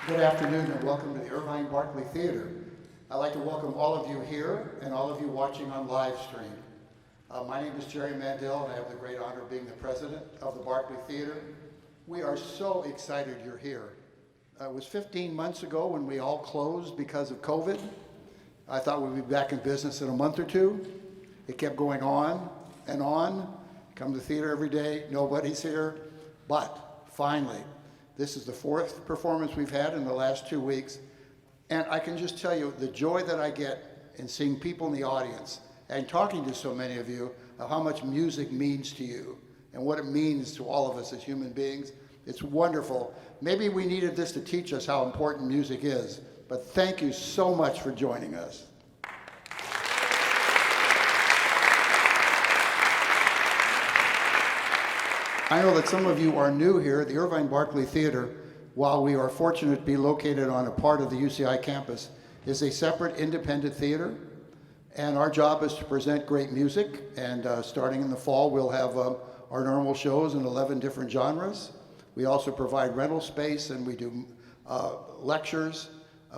Good afternoon and welcome to the Irvine Barclay Theater. I'd like to welcome all of you here and all of you watching on live stream. My name is Jerry Mandel and I have the great honor of being the president of the Barclay Theater. We are so excited you're here. It was 15 months ago when we all closed because of COVID. I thought we'd be back in business in a month or two. It kept going on and on. Come to the theater every day, nobody's here. But finally, this is the fourth performance we've had in the last 2 weeks. And I can just tell you the joy that I get in seeing people in the audience and talking to so many of you of how much music means to you and what it means to all of us as human beings. It's wonderful. Maybe we needed this to teach us how important music is, but thank you so much for joining us. I know that some of you are new here. The Irvine Barclay Theater, while we are fortunate to be located on a part of the UCI campus, is a separate independent theater. And our job is to present great music. And starting in the fall, we'll have our normal shows in 11 different genres. We also provide rental space and we do lectures,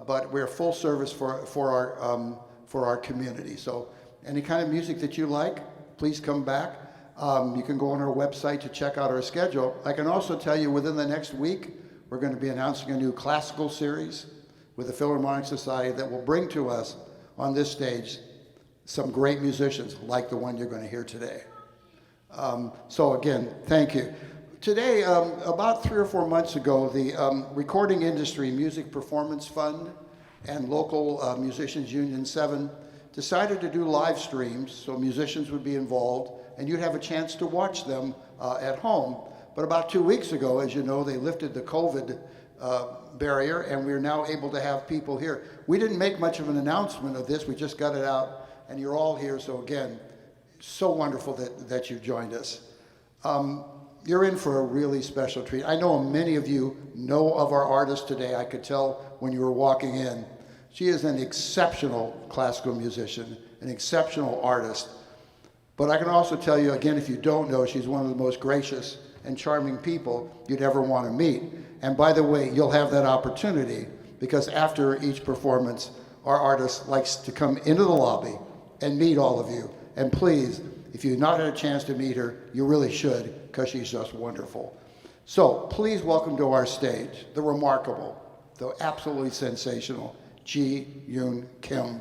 but we're full service for our community. So any kind of music that you like, please come back. You can go on our website to check out our schedule. I can also tell you within the next week, we're going to be announcing a new classical series with the Philharmonic Society that will bring to us on this stage some great musicians like the one you're going to hear today. So again, thank you. Today, about 3 or 4 months ago, the Recording Industry Music Performance Fund and local Musicians Union 7 decided to do live streams so musicians would be involved and you'd have a chance to watch them at home. But about 2 weeks ago, as you know, they lifted the COVID barrier and we're now able to have people here. We didn't make much of an announcement of this, we just got it out and you're all here, so again, so wonderful that you joined us. You're in for a really special treat. I know many of you know of our artist today. I could tell when you were walking in. She is an exceptional classical musician, an exceptional artist. But I can also tell you, again, if you don't know, she's one of the most gracious and charming people you'd ever want to meet. And by the way, you'll have that opportunity because after each performance, our artist likes to come into the lobby and meet all of you. And please, if you've not had a chance to meet her, you really should, because she's just wonderful. So please welcome to our stage the remarkable, the absolutely sensational Jeeyoon Kim.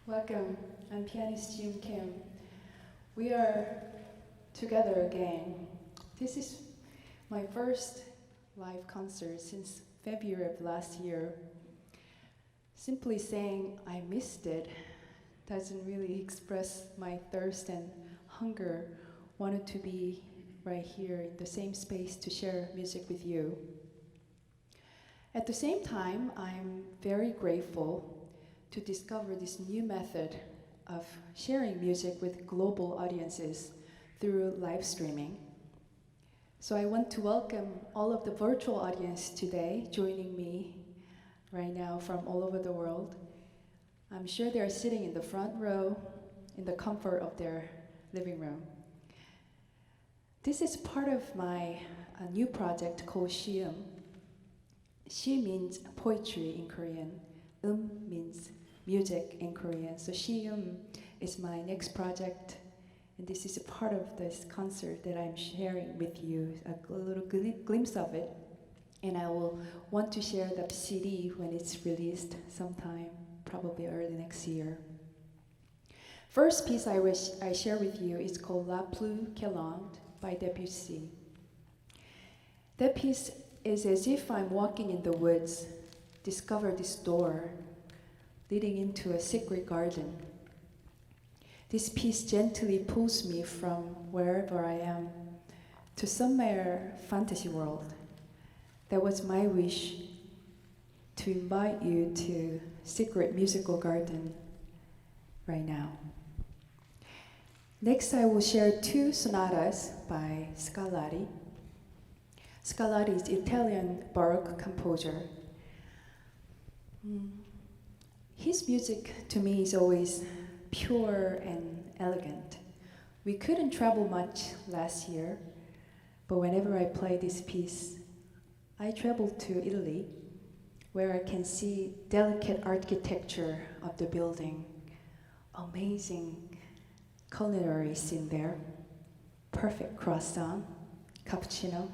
Welcome, I'm pianist Jeeyoon Kim. We are together again. This is my first live concert since February of last year. Simply saying I missed it doesn't really express my thirst and hunger. Wanted to be right here in the same space to share music with you. At the same time, I'm very grateful to discover this new method of sharing music with global audiences through live streaming. So I want to welcome all of the virtual audience today joining me right now from all over the world. I'm sure they're sitting in the front row in the comfort of their living room. This is part of my new project called Jeeyoon. She means poetry in Korean. Means music in Korean. So Jeeyoon is my next project, and this is a part of this concert that I'm sharing with you, a little glimpse of it. And I will want to share the CD when it's released sometime, probably early next year. First piece I share with you is called La Plus Galante by Debussy. That piece is as if I'm walking in the woods, discover this door leading into a secret garden. This piece gently pulls me from wherever I am to somewhere fantasy world. That was my wish, to invite you to secret musical garden right now. Next, I will share two sonatas by Scarlatti. Scarlatti is Italian Baroque composer. His music to me is always pure and elegant. We couldn't travel much last year, but whenever I play this piece, I travel to Italy, where I can see delicate architecture of the building, amazing culinary scene there, perfect croissant, cappuccino.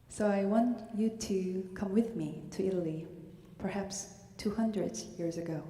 So I want you to come with me to Italy, perhaps 200 years ago.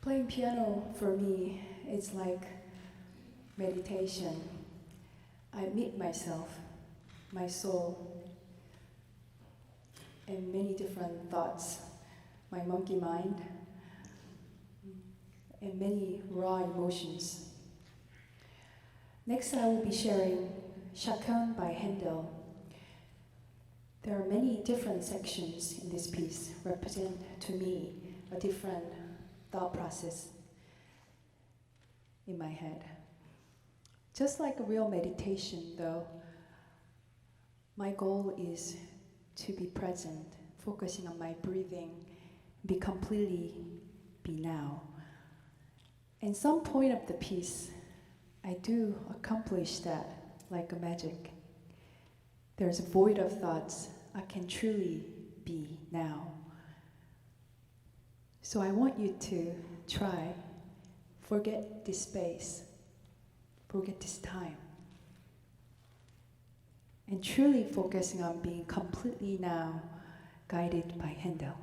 Playing piano for me is like meditation. I meet myself, my soul, and many different thoughts, my monkey mind, and many raw emotions. Next, I will be sharing Chacun by Handel. There are many different sections in this piece represent to me a different thought process in my head. Just like a real meditation though, my goal is to be present, focusing on my breathing, be now. And some point of the piece, I do accomplish that like a magic. There's a void of thoughts. I can truly be now. So I want you to try, forget this space, forget this time, and truly focusing on being completely now, guided by Handel.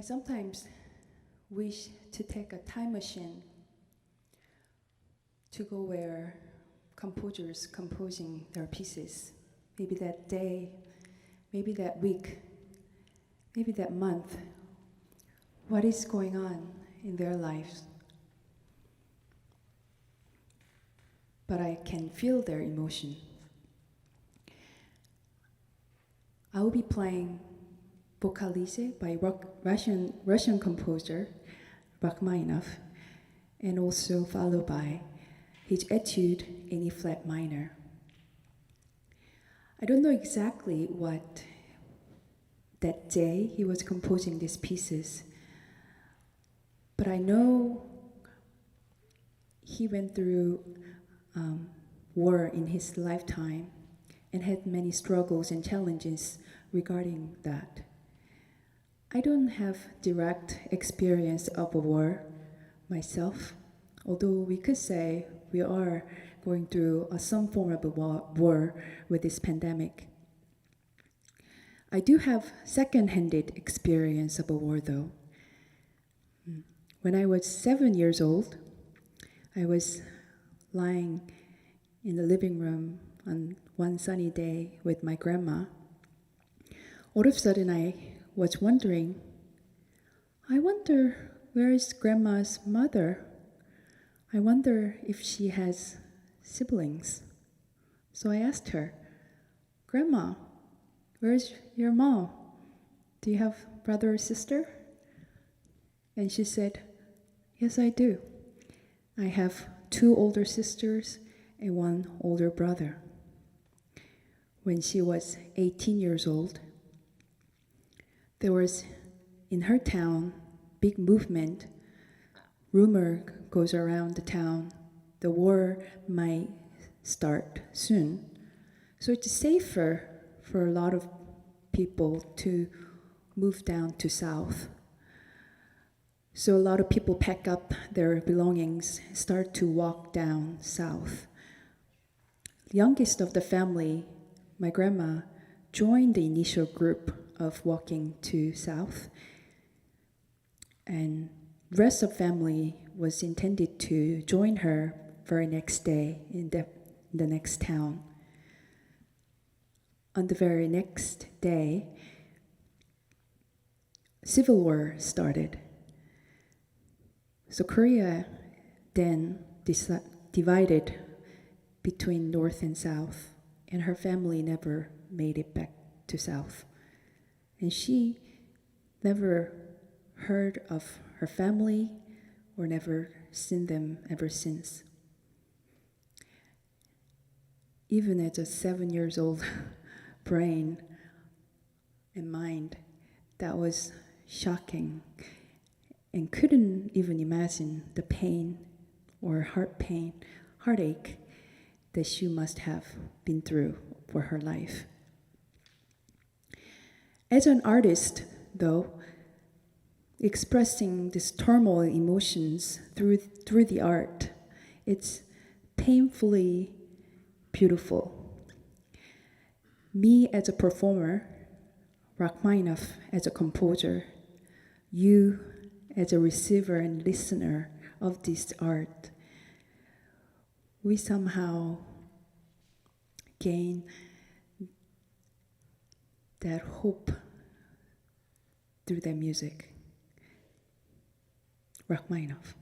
sometimes wish to take a time machine to go where composers composing their pieces, maybe that day, maybe that week, maybe that month, what is going on in their lives. But I can feel their emotion. I will be playing Vocalize by Russian composer Rachmaninoff, and also followed by his Etude in E-flat minor. I don't know exactly what that day he was composing these pieces, but I know he went through war in his lifetime and had many struggles and challenges regarding that. I don't have direct experience of a war myself, although we could say we are going through some form of a war with this pandemic. I do have second-hand experience of a war though. When I was 7 years old, I was lying in the living room on one sunny day with my grandma. All of a sudden I was wondering, I wonder where is grandma's mother? I wonder if she has siblings. So I asked her, Grandma, where's your mom? Do you have brother or sister? And she said, yes, I do. I have 2 older sisters and 1 older brother. When she was 18 years old, there was in her town big movement. Rumor goes around the town, the war might start soon. So it's safer for a lot of people to move down to south. So a lot of people pack up their belongings, start to walk down south. The youngest of the family, my grandma, joined the initial group of walking to south, and the rest of family was intended to join her very next day in the next town. On the very next day, civil war started. So Korea then divided between north and south, and her family never made it back to south. And she never heard of her family or never seen them ever since. Even as a 7 years old brain and mind, that was shocking, and couldn't even imagine the pain or heartache that she must have been through for her life. As an artist, though, expressing this turmoil emotions through the art, it's painfully beautiful. Me as a performer, Rachmaninoff as a composer, you as a receiver and listener of this art, we somehow gain that hope through their music. Rachmaninoff.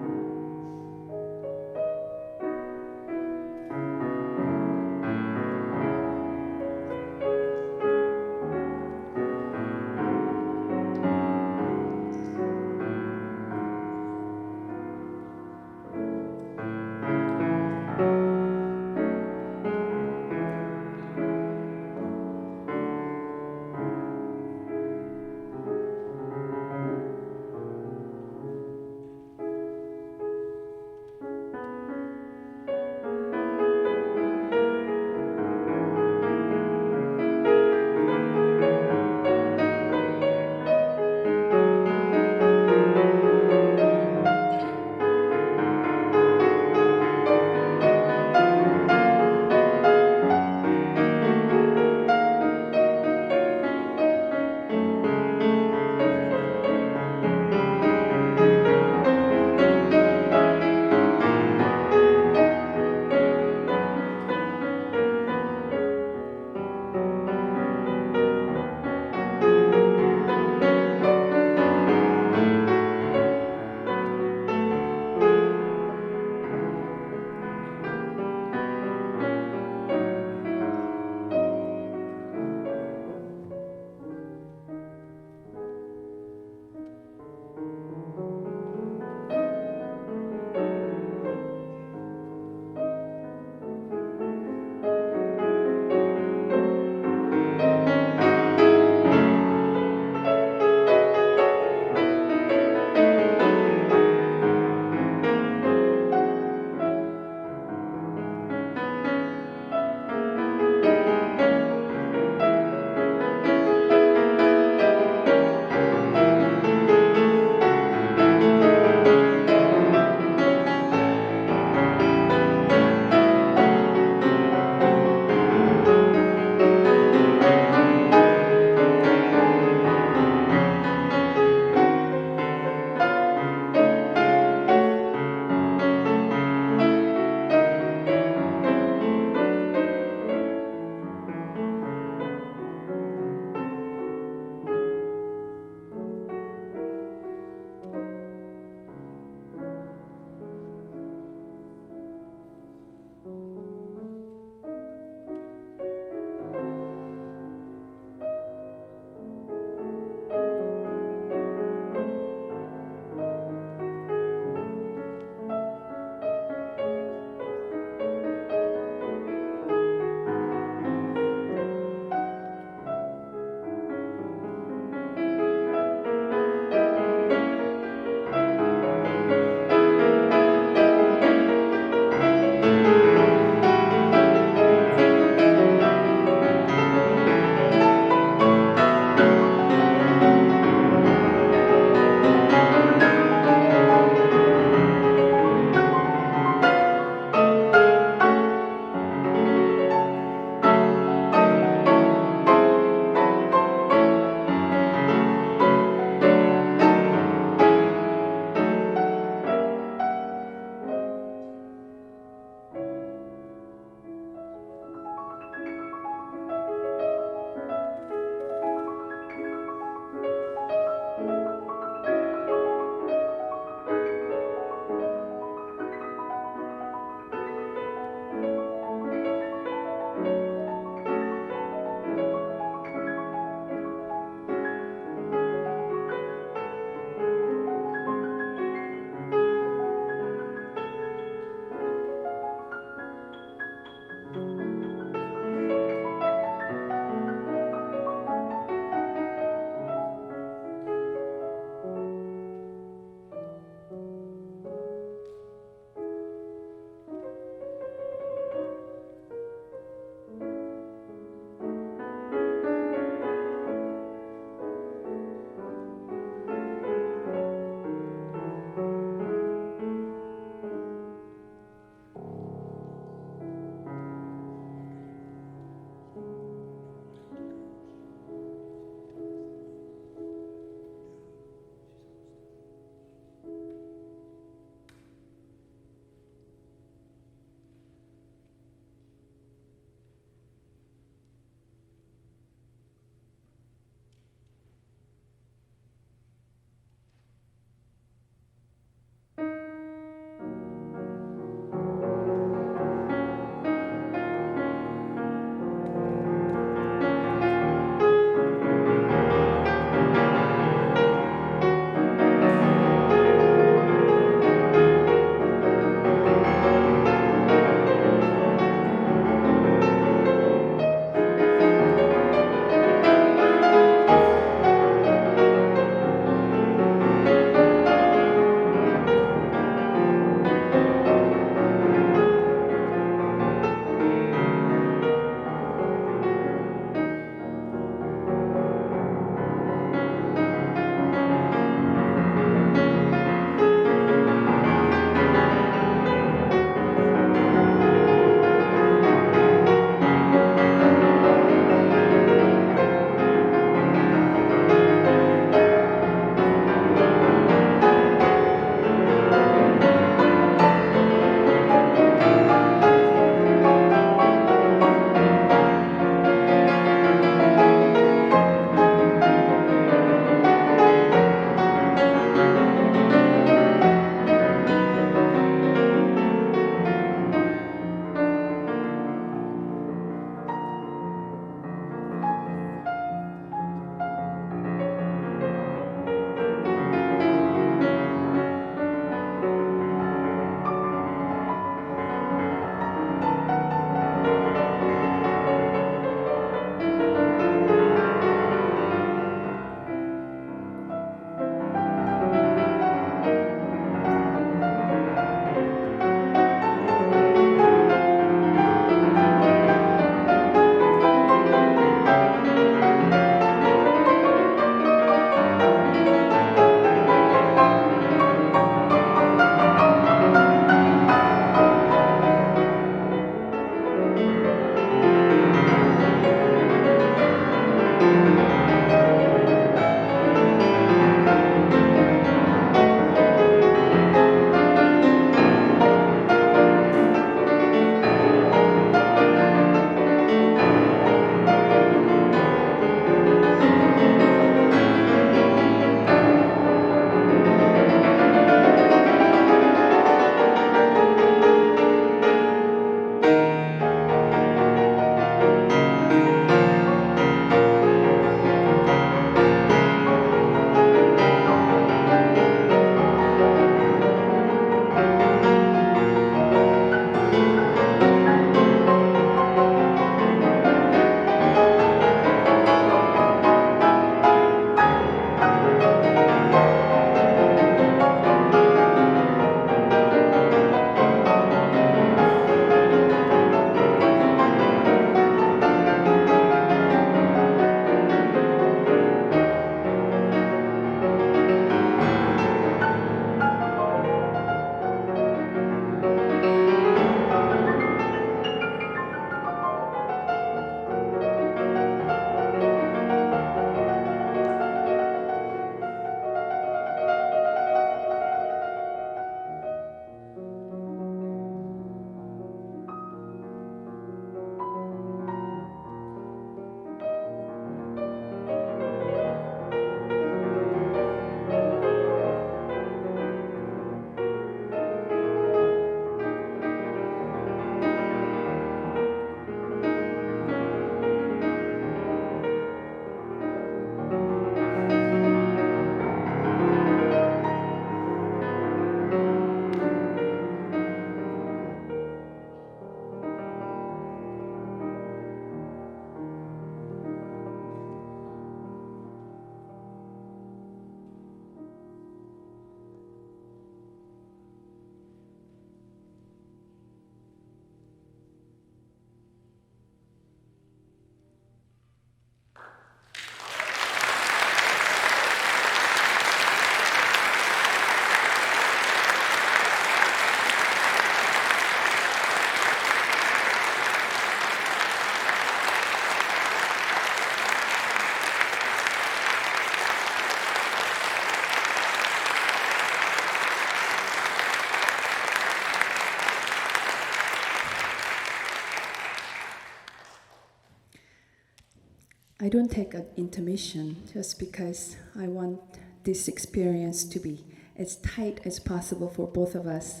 I don't take an intermission just because I want this experience to be as tight as possible for both of us.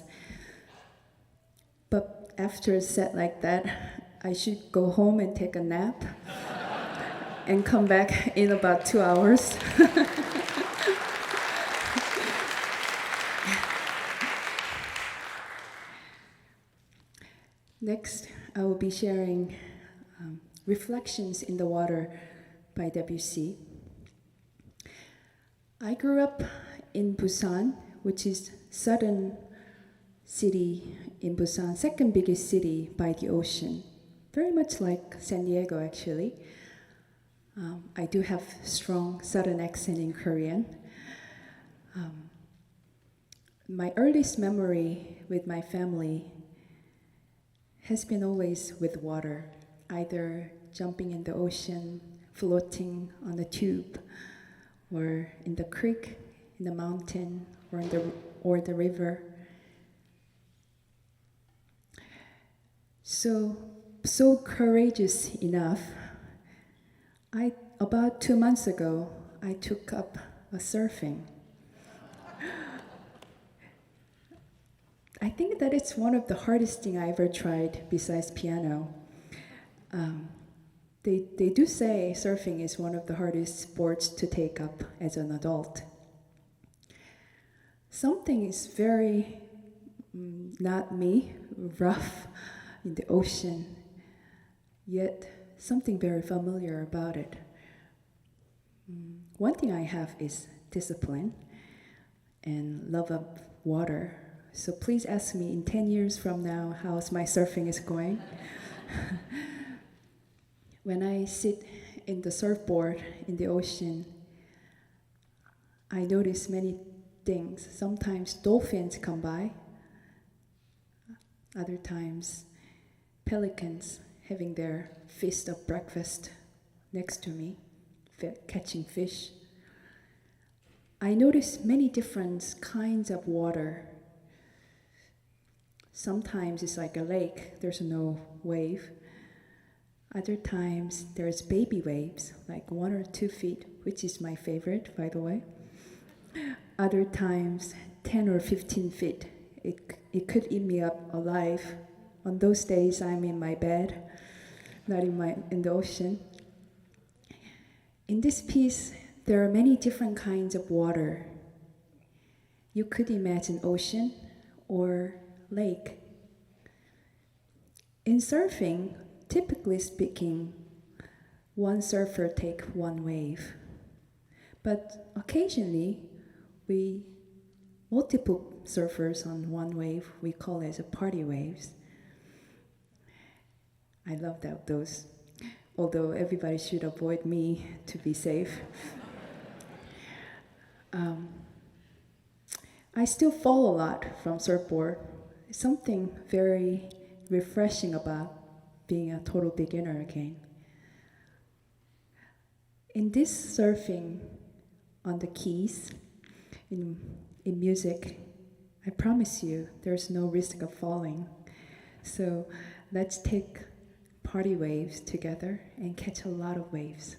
But after a set like that, I should go home and take a nap and come back in about 2 hours. Next, I will be sharing Reflections in the Water by Debussy. I grew up in Busan, which is southern city in Busan, second biggest city by the ocean. Very much like San Diego, actually. I do have strong southern accent in Korean. My earliest memory with my family has been always with water, either jumping in the ocean, floating on a tube, or in the creek, in the mountain, or the river. So courageous enough, about 2 months ago, I took up surfing. I think that it's one of the hardest thing I ever tried besides piano. They do say surfing is one of the hardest sports to take up as an adult. Something is very, not me, rough in the ocean, yet something very familiar about it. One thing I have is discipline and love of water. So please ask me in 10 years from now how's my surfing is going. When I sit in the surfboard in the ocean, I notice many things. Sometimes dolphins come by. Other times, pelicans having their feast of breakfast next to me, catching fish. I notice many different kinds of water. Sometimes it's like a lake, there's no wave. Other times there's baby waves, like 1 or 2 feet, which is my favorite, by the way. Other times 10 or 15 feet. It could eat me up alive. On those days I'm in my bed, not in the ocean. In this piece, there are many different kinds of water. You could imagine ocean or lake. In surfing, typically speaking, one surfer takes one wave. But occasionally, multiple surfers on one wave, we call it a party waves. I love those, although everybody should avoid me to be safe. I still fall a lot from surfboard. Something very refreshing about being a total beginner again. In this surfing on the keys, in music, I promise you there's no risk of falling. So let's take party waves together and catch a lot of waves.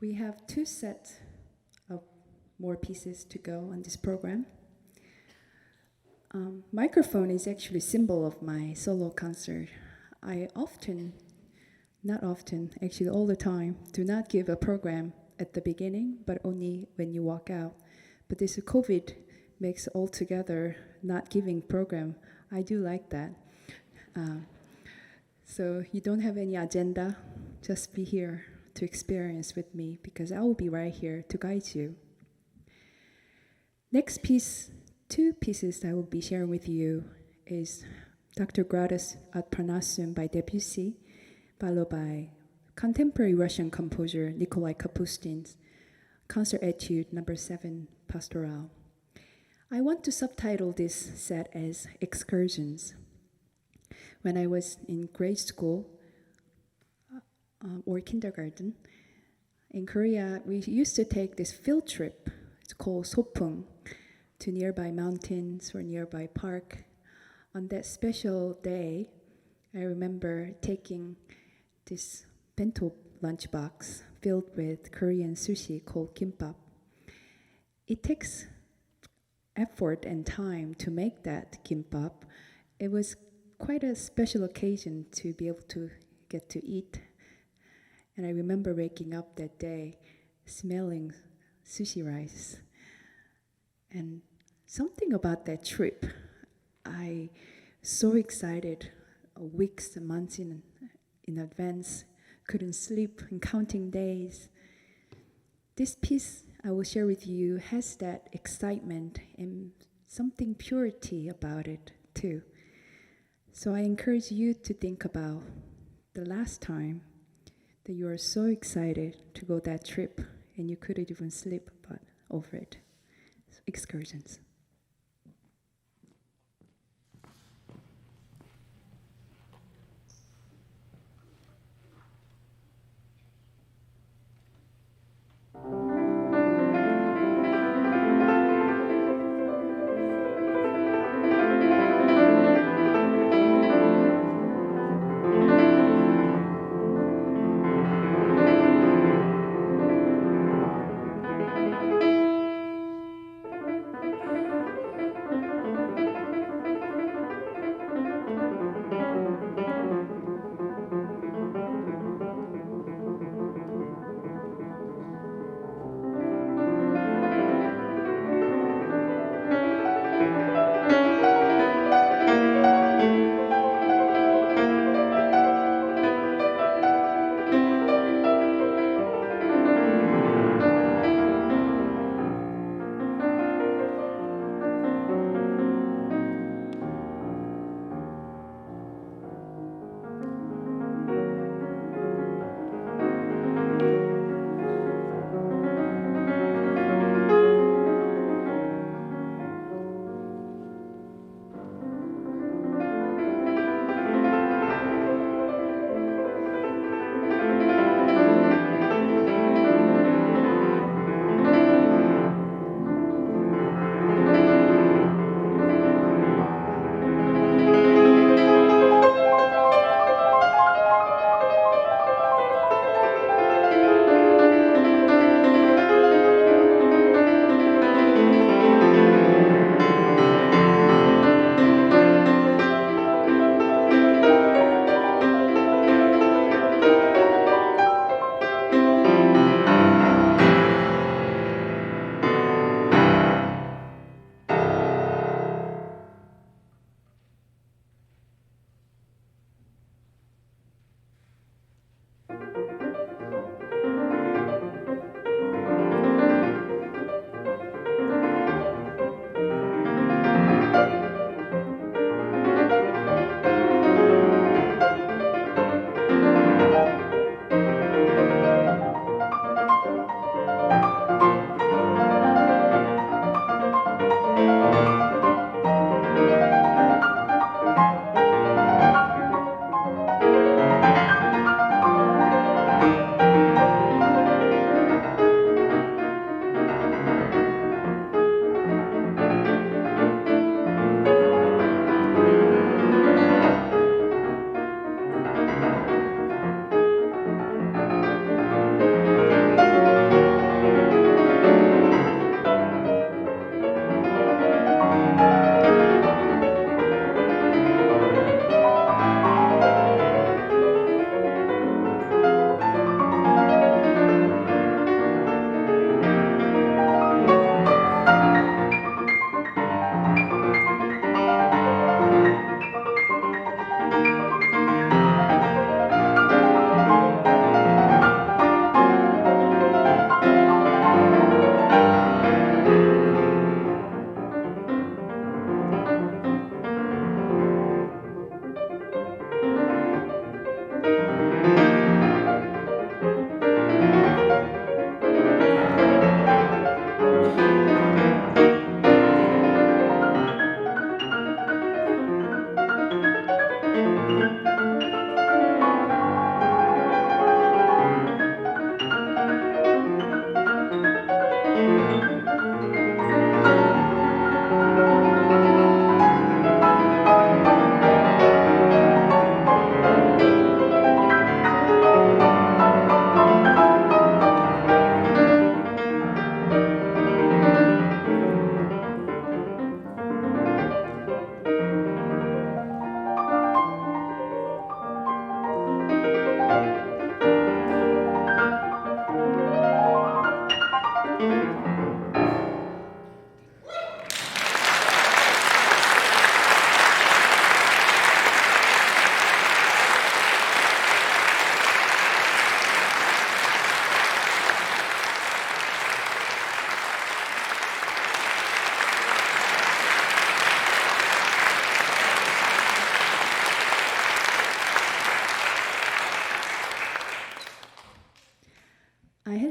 We have 2 sets of more pieces to go on this program. Microphone is actually a symbol of my solo concert. I often, not often, actually all the time, do not give a program at the beginning, but only when you walk out. But this COVID makes altogether not giving program. I do like that. So you don't have any agenda, just be here to experience with me because I will be right here to guide you. Next piece, 2 pieces I will be sharing with you is Dr. Gradus ad Parnassum by Debussy, followed by contemporary Russian composer Nikolai Kapustin's Concert Etude No. 7, Pastoral. I want to subtitle this set as Excursions. When I was in grade school or kindergarten, in Korea, we used to take this field trip. It's called Sopung, to nearby mountains or nearby park. On that special day, I remember taking this bento lunchbox filled with Korean sushi called kimbap. It takes effort and time to make that kimbap. It was quite a special occasion to be able to get to eat. And I remember waking up that day smelling sushi rice. And something about that trip, I so excited, weeks and months in advance, couldn't sleep and counting days. This piece I will share with you has that excitement and something purity about it too. So I encourage you to think about the last time that you were so excited to go that trip and you couldn't even sleep over it. So excursions.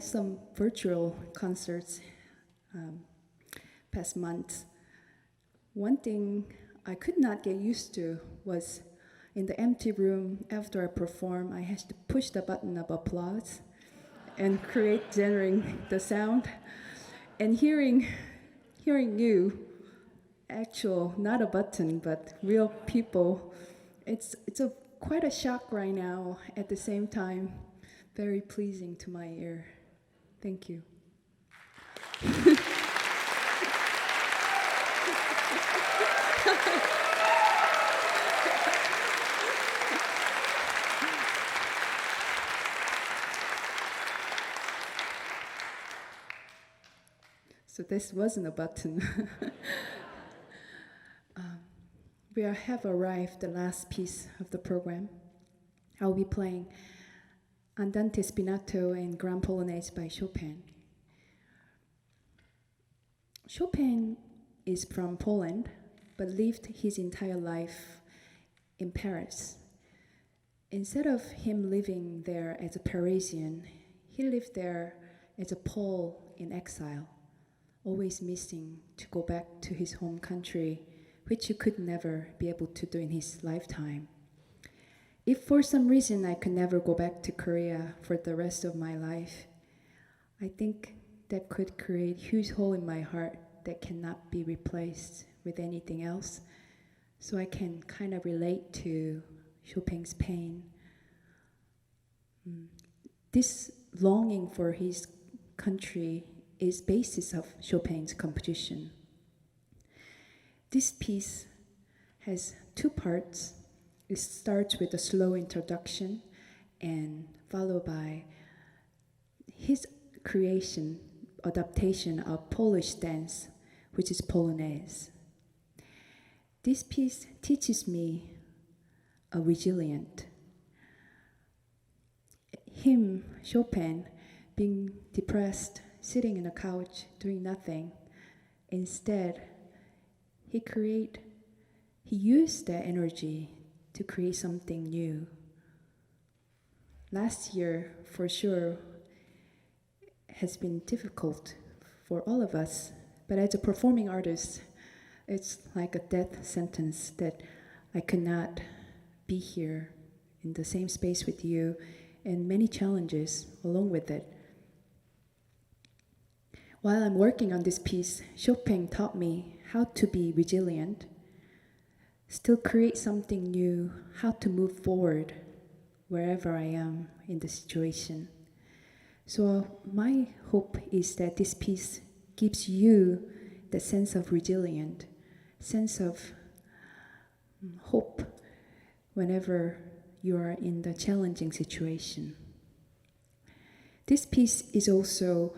had some virtual concerts past months. One thing I could not get used to was in the empty room after I perform, I had to push the button of applause and generating the sound. And hearing you, actual, not a button, but real people, it's quite a shock right now. At the same time, very pleasing to my ear. Thank you. So this wasn't a button. We have arrived the last piece of the program. I'll be playing Andante Spinato and Grand Polonaise by Chopin. Chopin is from Poland, but lived his entire life in Paris. Instead of him living there as a Parisian, he lived there as a Pole in exile, always missing to go back to his home country, which he could never be able to do in his lifetime. If for some reason I could never go back to Korea for the rest of my life, I think that could create a huge hole in my heart that cannot be replaced with anything else. So I can kind of relate to Chopin's pain. This longing for his country is basis of Chopin's composition. This piece has two parts. It starts with a slow introduction and followed by his adaptation of Polish dance, which is Polonaise. This piece teaches me a resilient. Him, Chopin, being depressed, sitting on a couch, doing nothing. Instead, he used that energy to create something new. Last year, for sure, has been difficult for all of us, but as a performing artist, it's like a death sentence that I could not be here in the same space with you, and many challenges along with it. While I'm working on this piece, Chopin taught me how to be resilient, still create something new, how to move forward wherever I am in the situation. So my hope is that this piece gives you the sense of resilience, sense of hope whenever you are in the challenging situation. This piece is also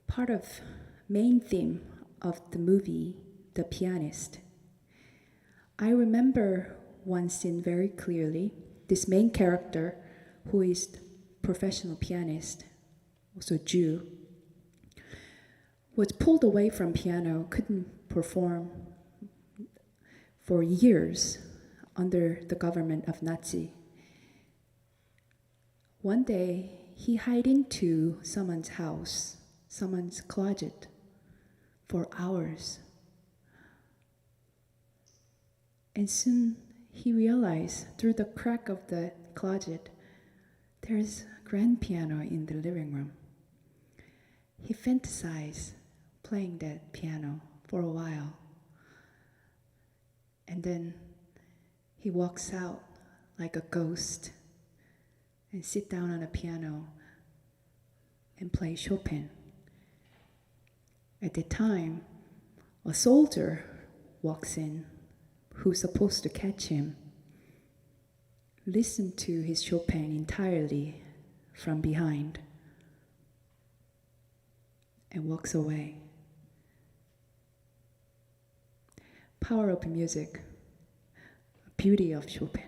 part of main theme of the movie, The Pianist. I remember one scene very clearly. This main character, who is professional pianist, also Jew, was pulled away from piano, couldn't perform for years under the government of Nazi. One day, he hid into someone's house, someone's closet, for hours. And soon he realized through the crack of the closet, there's a grand piano in the living room. He fantasized playing that piano for a while. And then he walks out like a ghost and sit down on a piano and play Chopin. At the time, a soldier walks in who's supposed to catch him, listen to his Chopin entirely from behind, and walks away. Power of music, beauty of Chopin.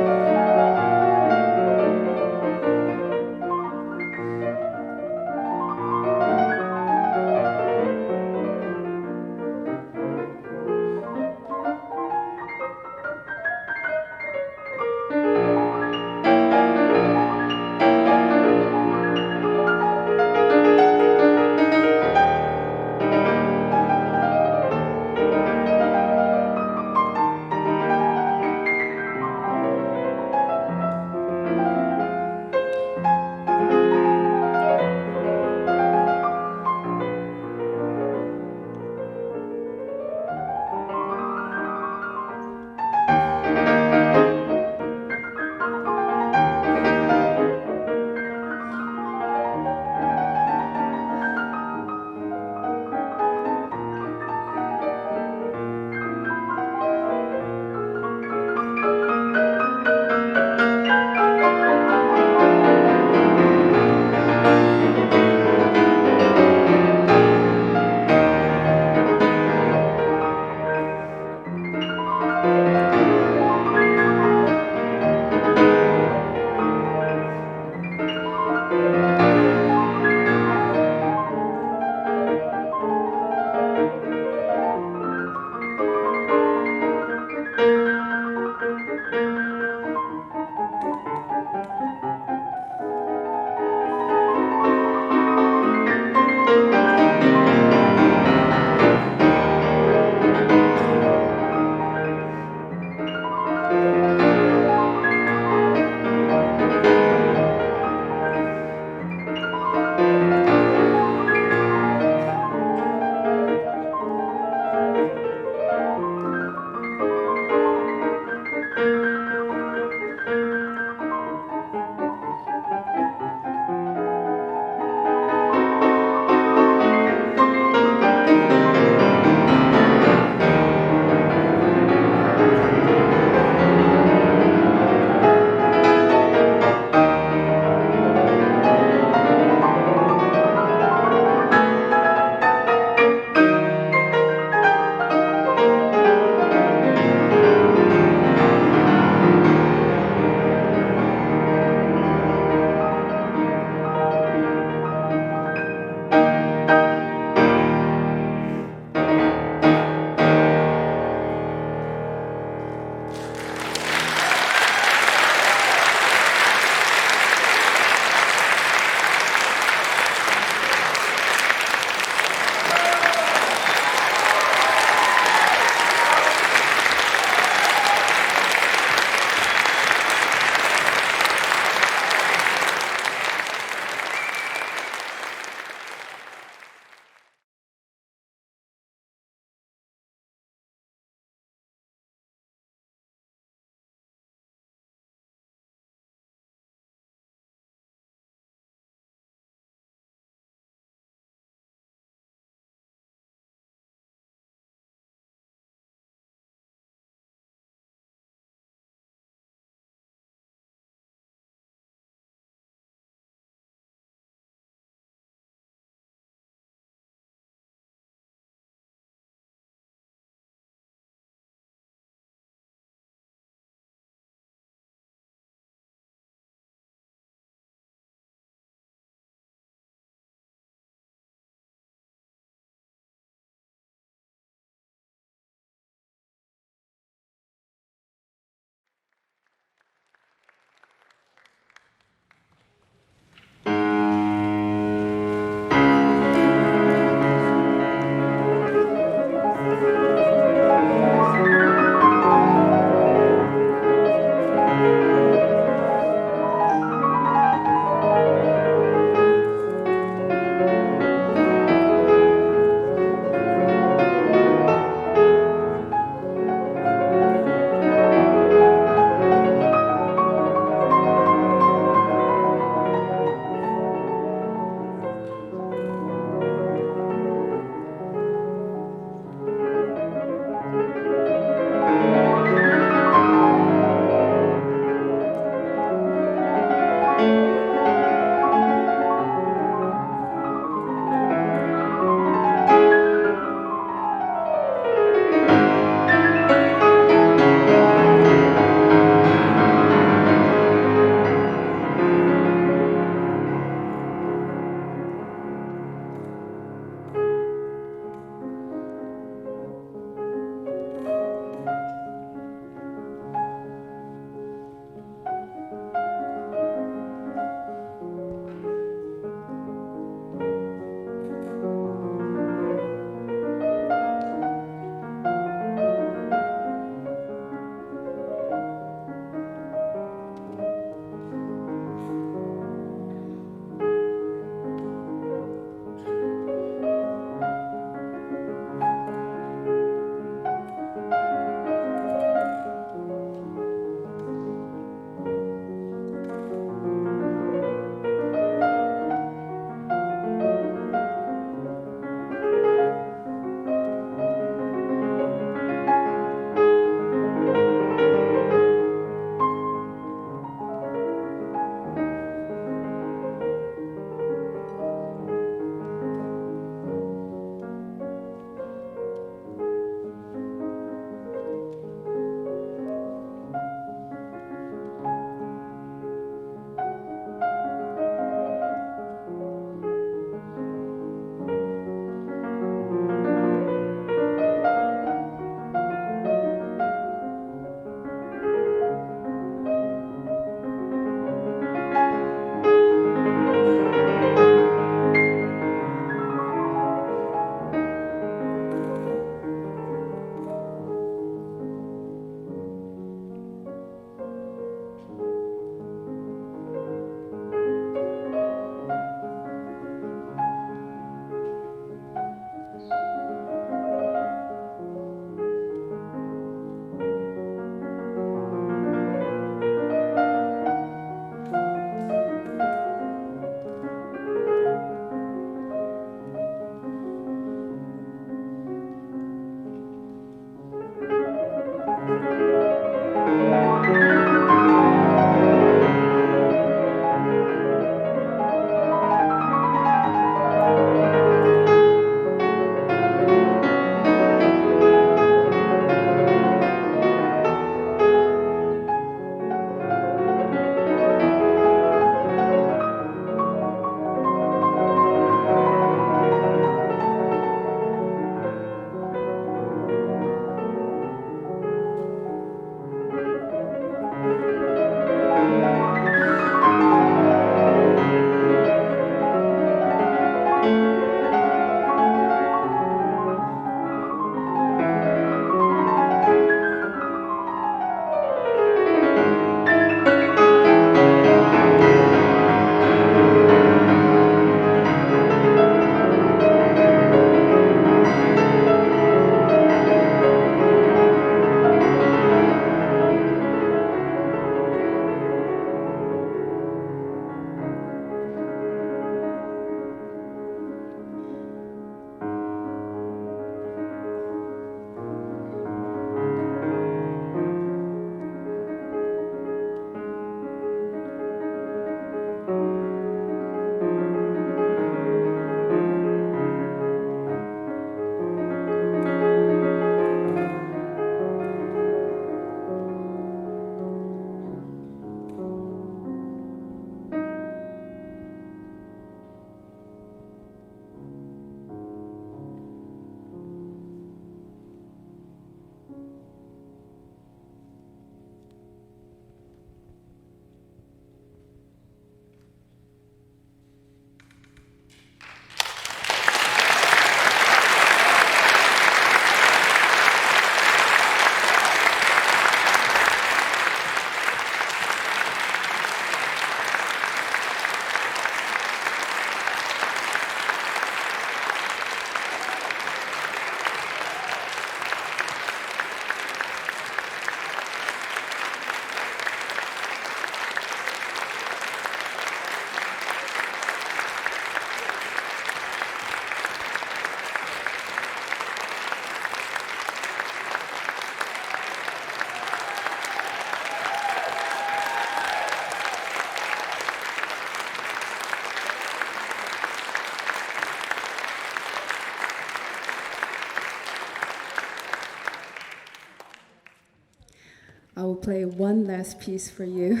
I will play one last piece for you.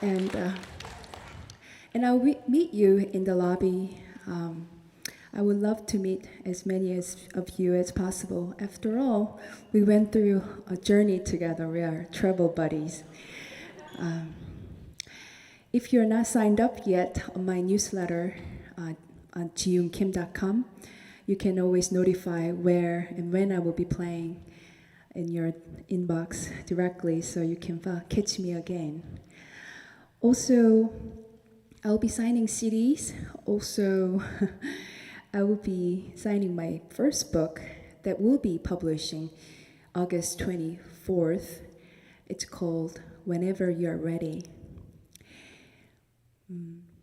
And I'll meet you in the lobby. I would love to meet as many of you as possible. After all, we went through a journey together. We are travel buddies. If you're not signed up yet on my newsletter on jeeyoonkim.com, you can always notify where and when I will be playing in your inbox directly, so you can catch me again. Also, I'll be signing CDs. Also, I will be signing my first book that will be publishing August 24th. It's called Whenever You're Ready.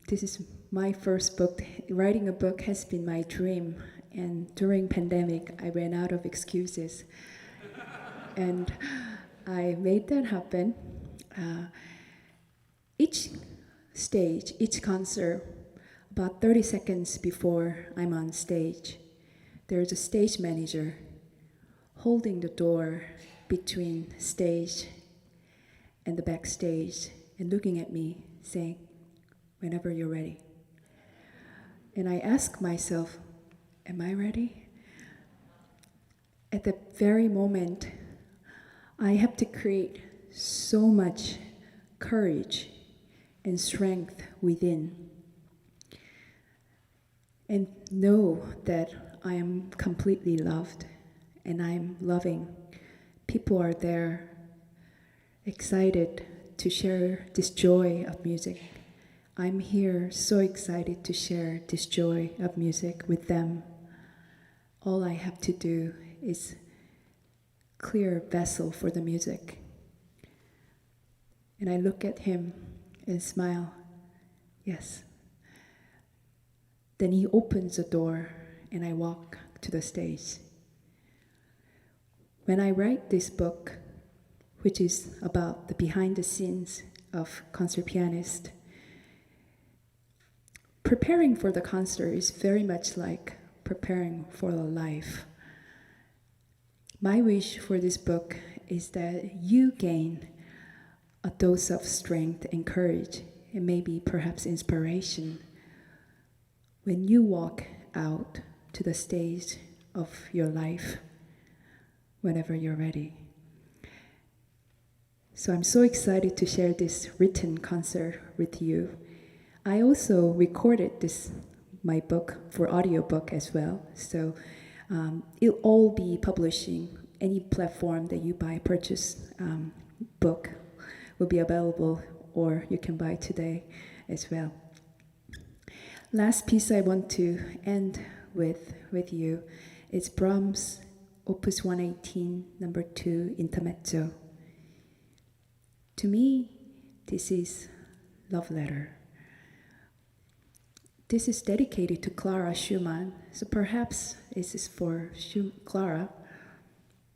This is my first book. Writing a book has been my dream, and during pandemic, I ran out of excuses. And I made that happen. Each stage, each concert, about 30 seconds before I'm on stage, there's a stage manager holding the door between stage and the backstage and looking at me saying, "Whenever you're ready." And I ask myself, am I ready? At that very moment, I have to create so much courage and strength within, and know that I am completely loved and I'm loving. People are there, excited to share this joy of music. I'm here so excited to share this joy of music with them. All I have to do is clear vessel for the music. And I look at him and smile. Yes. Then he opens the door and I walk to the stage. When I write this book, which is about the behind the scenes of concert pianist, preparing for the concert is very much like preparing for a life. My wish for this book is that you gain a dose of strength and courage, and maybe perhaps inspiration, when you walk out to the stage of your life, whenever you're ready. So I'm so excited to share this written concert with you. I also recorded my book for audiobook as well. So it'll all be publishing. Any platform that you purchase book will be available, or you can buy today as well. Last piece I want to end with you is Brahms' Opus 118, number 2, Intermezzo. To me, this is love letter. This is dedicated to Clara Schumann, so perhaps this is for Clara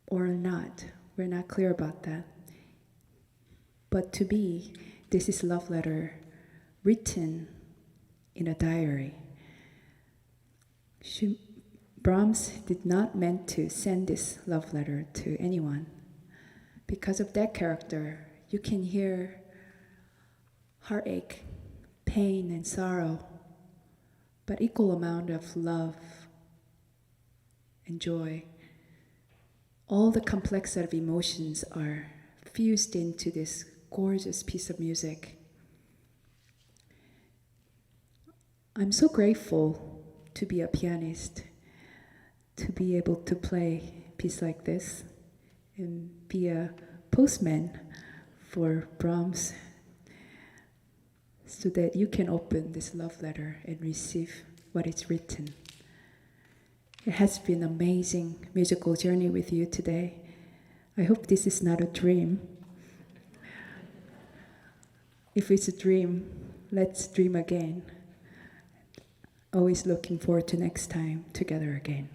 or not. We're not clear about that. But to me, this is love letter written in a diary. Brahms did not meant to send this love letter to anyone. Because of that character, you can hear heartache, pain, and sorrow, but equal amount of love and joy. All the complex set of emotions are fused into this gorgeous piece of music. I'm so grateful to be a pianist, to be able to play a piece like this and be a postman for Brahms, so that you can open this love letter and receive what is written. It has been an amazing musical journey with you today. I hope this is not a dream. If it's a dream, let's dream again. Always looking forward to next time together again.